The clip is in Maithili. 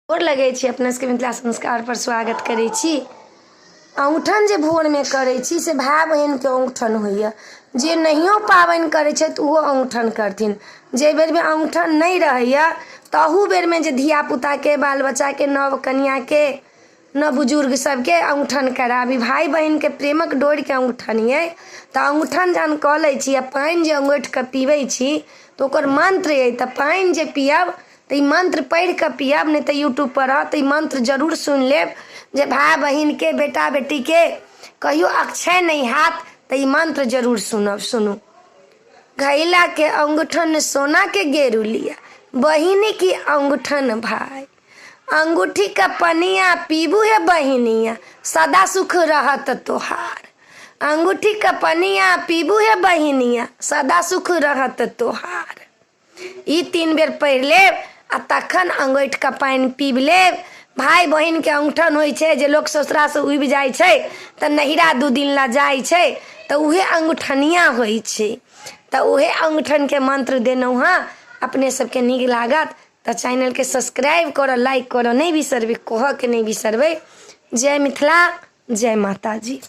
गोर लगै छी अपना सबके मिथिला संस्कार पर स्वागत करै छी। औंठन जे भोर में करै छी से भाई बहन के औंठन होइए। जे नहियो पाबनि करै छथि ओहो औंठन करथिन। जे बेर में औंठन नहीं रहैया तहू बेर में जे धिया पुता के बाल बच्चा के नव कन्या के न बुजुर्ग सबके औंठन कराबी। भाई बहन के प्रेमक डोर के औंठन ये तो औंठन जहन कऽ लै छी आ पानि जे अंगोठि कऽ पीबै छी तो ओकर मंत्र ये। तो पानि जे पियब तो ई मंत्र पढ़ि कऽ पियब, नहीं तो यूट्यूब पर रहत ई मंत्र जरूर सुन लेब। जे भाई बहन के बेटा बेटी के कहियो अक्षय नहीं हाथ तो ई मंत्र जरूर सुनू। घैला के अंगूठन सोना के गेरू लिया, बहिनी की अंगूठन भाई। अंगूठी का पनिया पीबू है बहिनिया, सदा सुख रहत तोहार। अंगूठी का पनिया पीबू है बहिनिया, सदा सुख रहत तोहार। ई 3 बेर पढ़ि लेब आ तखन अंगूठि का पानि पीब लेब। भाई बहन के औंठन होइ छै जे लोग ससुरा से उबि जाइ छै तो नहिरा 2 दिन ला जाइ छै तो उहे अंगूठनिया होइ छै। तो उहे अंगूठन के मंत्र देनौ हाँ। अपने सबके नीक लागत तो चैनल के सब्सक्राइब करो, लाइक करो नहीं बिसरबे, कह के नहीं बिसरबे। जय मिथिला, जय माता जी।